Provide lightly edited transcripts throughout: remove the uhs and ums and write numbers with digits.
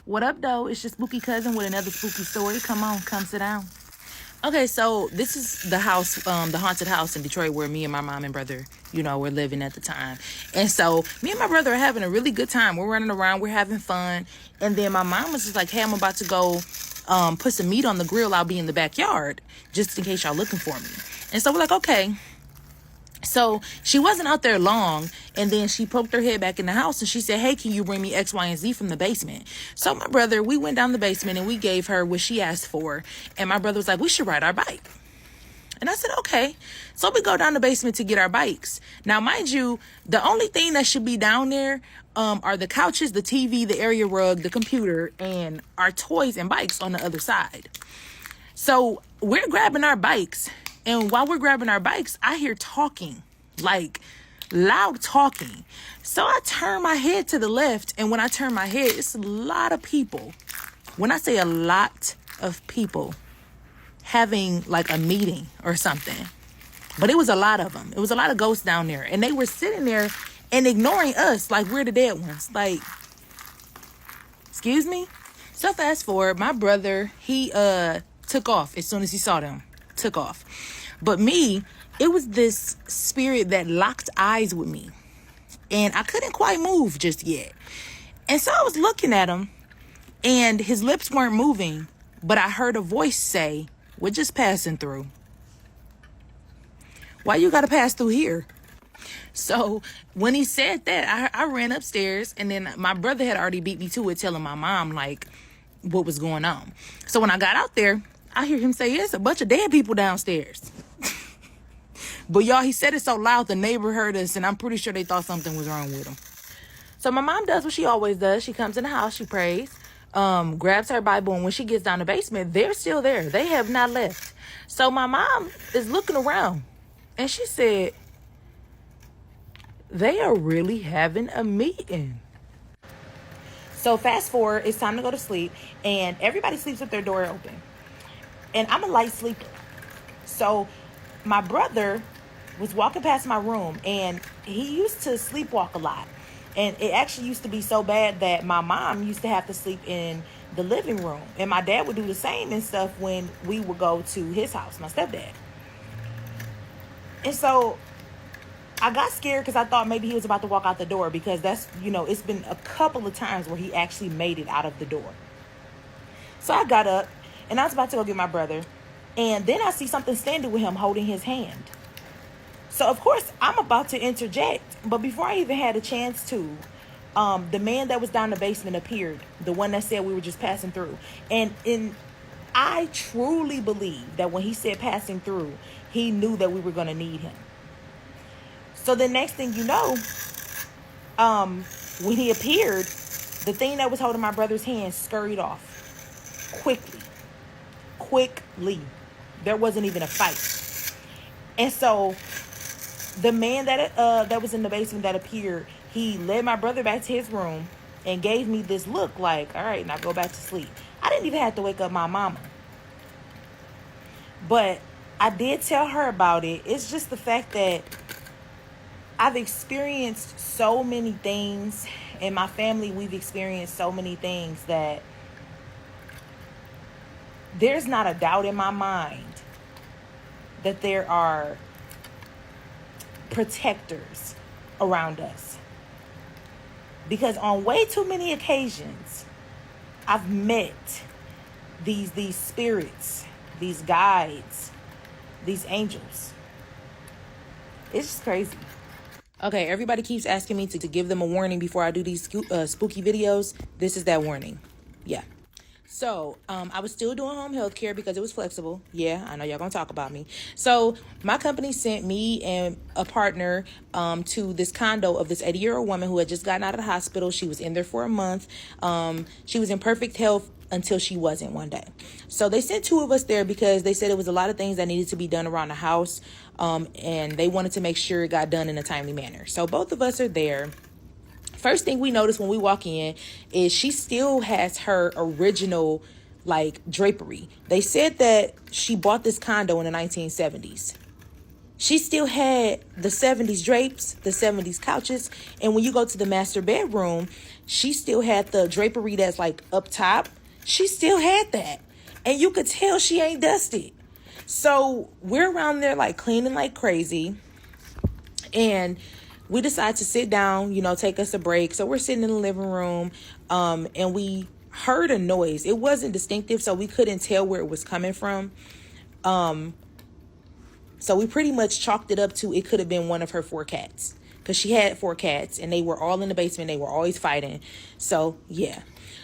What up, though? It's your spooky cousin with another spooky story. Come on, come sit down. Okay, so this is the house, the haunted house in Detroit where me and my mom and brother, were living at the time. And so me and my brother are having a really good time. We're running around, we're having fun. And then my mom was just like, hey, I'm about to go put some meat on the grill. I'll be in the backyard just in case y'all looking for me. And so we're like, okay. So she wasn't out there long, and then she poked her head back in the house and she said, hey, can you bring me X, Y, and Z from the basement? So my brother, we went down the basement and we gave her what she asked for. And my brother was like, we should ride our bike. And I said, okay. So we go down the basement to get our bikes. Now, mind you, the only thing that should be down there are the couches, the TV, the area rug, the computer, and our toys and bikes on the other side. So we're grabbing our bikes. And while we're grabbing our bikes, I hear talking, like loud talking. So I turn my head to the left. And when I turn my head, it's a lot of people. When I say a lot of people having like a meeting or something, but it was a lot of them. It was a lot of ghosts down there. And they were sitting there and ignoring us like we're the dead ones. Like, excuse me? So fast forward, my brother, he took off as soon as he saw them. Took off. But me, it was this spirit that locked eyes with me. And I couldn't quite move just yet. And so I was looking at him and his lips weren't moving, but I heard a voice say, we're just passing through. Why you gotta pass through here? So when he said that, I ran upstairs, and then my brother had already beat me to it, telling my mom like what was going on. So when I got out there, I hear him say, it's a bunch of dead people downstairs. But y'all, he said it so loud, the neighbor heard us, and I'm pretty sure they thought something was wrong with him. So my mom does what she always does. She comes in the house, she prays, grabs her Bible, and when she gets down the basement, they're still there. They have not left. So my mom is looking around, and she said, they are really having a meeting. So fast forward, it's time to go to sleep, and everybody sleeps with their door open. And I'm a light sleeper. So my brother was walking past my room, and he used to sleepwalk a lot. And it actually used to be so bad that my mom used to have to sleep in the living room. And my dad would do the same and stuff when we would go to his house, my stepdad. And so I got scared because I thought maybe he was about to walk out the door, because that's, it's been a couple of times where he actually made it out of the door. So I got up and I was about to go get my brother. And then I see something standing with him holding his hand. So, of course, I'm about to interject. But before I even had a chance to, the man that was down the basement appeared. The one that said we were just passing through. And I truly believe that when he said passing through, he knew that we were going to need him. So the next thing you know, when he appeared, the thing that was holding my brother's hand scurried off quickly. There wasn't even a fight. And so the man that was in the basement that appeared, he led my brother back to his room and gave me this look like, all right, now go back to sleep. I didn't even have to wake up my mama. But I did tell her about it. It's just the fact that I've experienced so many things. In my family, we've experienced so many things that there's not a doubt in my mind that there are protectors around us. Because on way too many occasions, I've met these spirits, these guides, these angels. It's just crazy. Okay, everybody keeps asking me to give them a warning before I do these spooky videos. This is that warning. Yeah. So, I was still doing home health care because it was flexible. Yeah, I know y'all gonna talk about me. So, my company sent me and a partner to this condo of this 80-year-old woman who had just gotten out of the hospital. She was in there for a month. She was in perfect health until she wasn't one day. So, they sent two of us there because they said it was a lot of things that needed to be done around the house. And they wanted to make sure it got done in a timely manner. So, both of us are there. First thing we notice when we walk in is she still has her original drapery. They said that she bought this condo in the 1970s. She still had the 70s drapes, the 70s couches. And when you go to the master bedroom, she still had the drapery that's like up top. She still had that. And you could tell she ain't dusted. So we're around there like cleaning like crazy. And we decide to sit down, take us a break. So we're sitting in the living room, and we heard a noise. It wasn't distinctive, so we couldn't tell where it was coming from. So we pretty much chalked it up to it could have been one of her 4 cats, because she had 4 cats and they were all in the basement. They were always fighting. So yeah.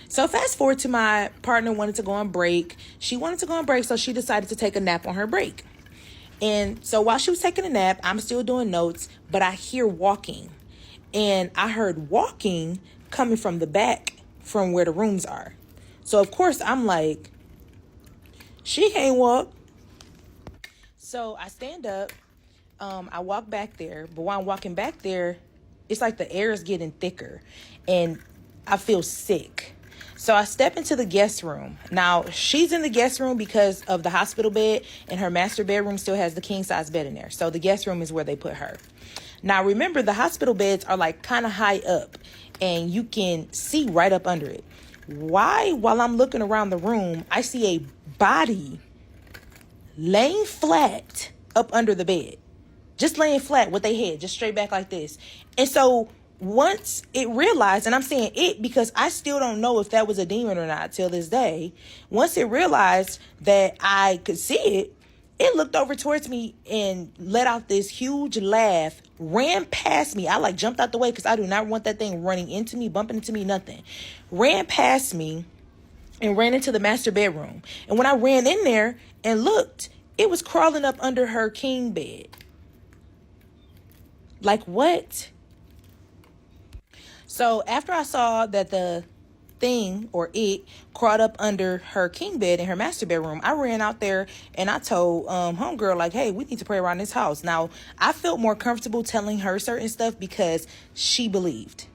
So fast forward to my partner wanted to go on break. She wanted to go on break, so she decided to take a nap on her break. And so while she was taking a nap, I'm still doing notes, but I hear walking. And I heard walking coming from the back from where the rooms are. So of course I'm like, she can't walk. So I stand up, I walk back there, but while I'm walking back there, it's like the air is getting thicker and I feel sick. So I step into the guest room. Now, she's in the guest room because of the hospital bed, and her master bedroom still has the king size bed in there. So the guest room is where they put her. Now, remember, the hospital beds are like kind of high up and you can see right up under it. Why, while I'm looking around the room, I see a body laying flat up under the bed, just laying flat with their head just straight back like this. And so once it realized, and I'm saying it because I still don't know if that was a demon or not till this day. Once it realized that I could see it, it looked over towards me and let out this huge laugh, ran past me. I like jumped out the way because I do not want that thing running into me, bumping into me, nothing. Ran past me and ran into the master bedroom. And when I ran in there and looked, it was crawling up under her king bed. Like, what? So after I saw that the thing or it crawled up under her king bed in her master bedroom, I ran out there and I told homegirl, like, hey, we need to pray around this house. Now, I felt more comfortable telling her certain stuff because she believed.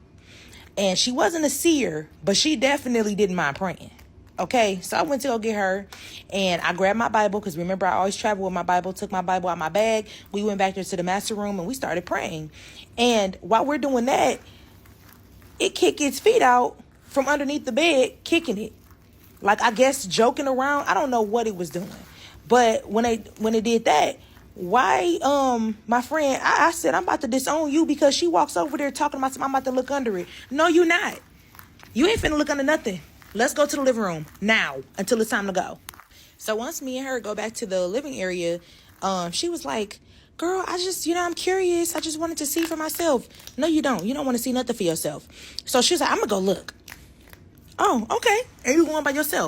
And she wasn't a seer, but she definitely didn't mind praying. Okay, so I went to go get her and I grabbed my Bible because remember, I always travel with my Bible, took my Bible out my bag. We went back there to the master room and we started praying. And while we're doing that, it kicked its feet out from underneath the bed, kicking it. Like, I guess joking around. I don't know what it was doing. But when it did that, why, my friend, I said, I'm about to disown you because she walks over there talking about something. I'm about to look under it. No, you not. You ain't finna look under nothing. Let's go to the living room now until it's time to go. So once me and her go back to the living area, she was like, girl, I just, I'm curious. I just wanted to see for myself. No, you don't. You don't want to see nothing for yourself. So she was like, I'm going to go look. Oh, okay. And you going by yourself?